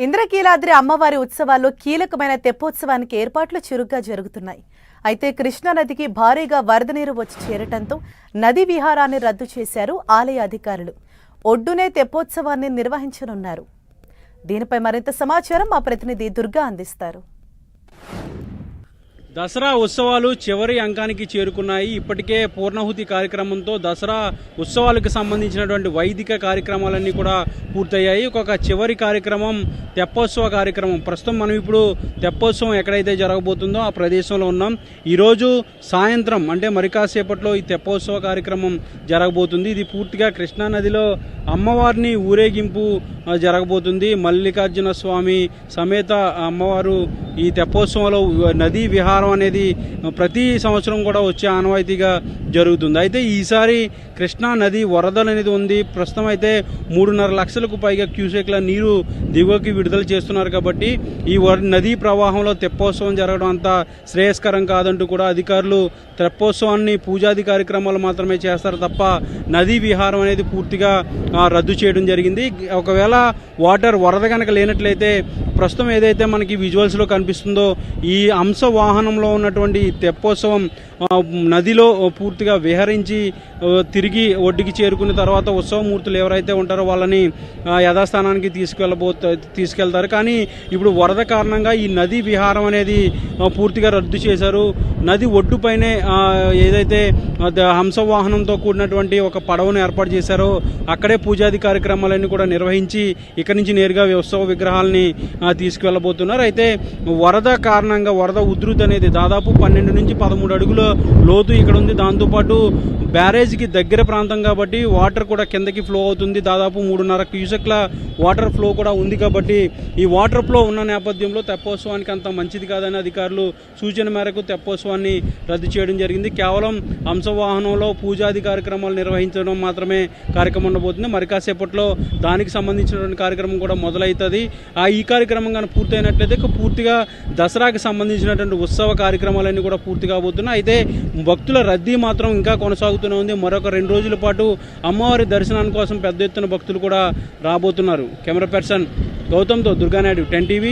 ఇంద్రకీలాద్రి అమ్మవారి ఉత్సవాల్లో కీలకమైన తెప్పోత్సవానికి ఏర్పాట్లు చురుగ్గా జరుగుతున్నాయి. అయితే కృష్ణానదికి భారీగా వరద నీరు వచ్చి చేరటంతో నదీ విహారాన్ని రద్దు చేశారు ఆలయ అధికారులు. ఒడ్డునే తెప్పోత్సవాన్ని నిర్వహించనున్నారు. దీనిపై మరింత సమాచారం మా ప్రతినిధి దుర్గా అందిస్తారు. దసరా ఉత్సవాలు చివరి అంకానికి చేరుకున్నాయి. ఇప్పటికే పూర్ణాహుతి కార్యక్రమంతో దసరా ఉత్సవాలకు సంబంధించినటువంటి వైదిక కార్యక్రమాలన్నీ కూడా పూర్తయ్యాయి. ఒక చివరి కార్యక్రమం తెప్పోత్సవ కార్యక్రమం. ప్రస్తుతం మనం ఇప్పుడు తెప్పోత్సవం ఎక్కడైతే జరగబోతుందో ఆ ప్రదేశంలో ఉన్నాం. ఈరోజు సాయంత్రం అంటే మరి కాసేపట్లో ఈ తెప్పోత్సవ కార్యక్రమం జరగబోతుంది. ఇది పూర్తిగా కృష్ణానదిలో అమ్మవారిని ఊరేగింపు జరగబోతుంది. మల్లికార్జున స్వామి సమేత అమ్మవారు ఈ తెప్పోత్సవంలో నదీ విహారం అనేది ప్రతి సంవత్సరం కూడా వచ్చే ఆనవాయితీగా జరుగుతుంది. అయితే ఈసారి కృష్ణా నది వరదలు అనేది ఉంది. ప్రస్తుతం అయితే 3.5 లక్షలకు పైగా క్యూసెక్ల నీరు దిగువకి విడుదల చేస్తున్నారు. కాబట్టి ఈ నదీ ప్రవాహంలో తెప్పోత్సవం జరగడం అంత శ్రేయస్కరం కాదంటూ కూడా అధికారులు తెప్పోత్సవాన్ని పూజాది కార్యక్రమాలు మాత్రమే చేస్తారు తప్ప నదీ విహారం అనేది పూర్తిగా రద్దు చేయడం జరిగింది. ఒకవేళ వరద కనుక లేనట్లయితే ప్రస్తుతం ఏదైతే మనకి విజువల్స్లో కనిపిస్తుందో ఈ అంశ వాహనంలో ఉన్నటువంటి తెప్పోత్సవం నదిలో పూర్తిగా విహరించి తిరిగి ఒడ్డుకి చేరుకున్న తర్వాత ఉత్సవమూర్తులు ఎవరైతే ఉంటారో వాళ్ళని యథాస్థానానికి తీసుకెళ్తారు. కానీ ఇప్పుడు వరద కారణంగా ఈ నదీ విహారం అనేది పూర్తిగా రద్దు చేశారు. నది ఒడ్డుపైనే ఏదైతే హంసవాహనంతో కూడినటువంటి ఒక పడవను ఏర్పాటు చేశారో అక్కడే పూజాది కార్యక్రమాలన్నీ కూడా నిర్వహించి ఇక్కడి నుంచి నేరుగా ఉత్సవ విగ్రహాలని తీసుకువెళ్ళబోతున్నారు. అయితే వరద కారణంగా వరద ఉధృతి అనేది దాదాపు 12 నుంచి 13 అడుగుల లోతు ఇక్కడ ఉంది. దాంతోపాటు బ్యారేజ్కి దగ్గర ప్రాంతం కాబట్టి వాటర్ కూడా కిందకి ఫ్లో అవుతుంది. దాదాపు 3.5 క్యూసెక్ల వాటర్ ఫ్లో కూడా ఉంది. కాబట్టి ఈ వాటర్ ఫ్లో ఉన్న నేపథ్యంలో తెప్పోత్సవానికి అంత మంచిది కాదని అధికారులు సూచన మేరకు తెప్పోత్సవాన్ని రద్దు చేయడం జరిగింది. కేవలం హంసవాహనంలో పూజాది కార్యక్రమాలు నిర్వహించడం మాత్రమే కార్యక్రమం ఉండబోతుంది. మరి కాసేపట్లో దానికి సంబంధించినటువంటి కార్యక్రమం కూడా మొదలవుతుంది. ఈ కార్యక్రమం కానీ పూర్తయినట్లయితే పూర్తిగా దసరాకి సంబంధించినటువంటి ఉత్సవ కార్యక్రమాలన్నీ కూడా పూర్తి కాబోతున్నాయి. అయితే భక్తుల రద్దీ మాత్రం ఇంకా కొనసాగుతూనే ఉంది. మరొక 2 రోజుల పాటు అమ్మవారి దర్శనాని కోసం పెద్ద ఎత్తున భక్తులు కూడా రాబోతున్నారు. కెమెరా పర్సన్ గౌతమ్తో దుర్గానాయుడు, 10 TV.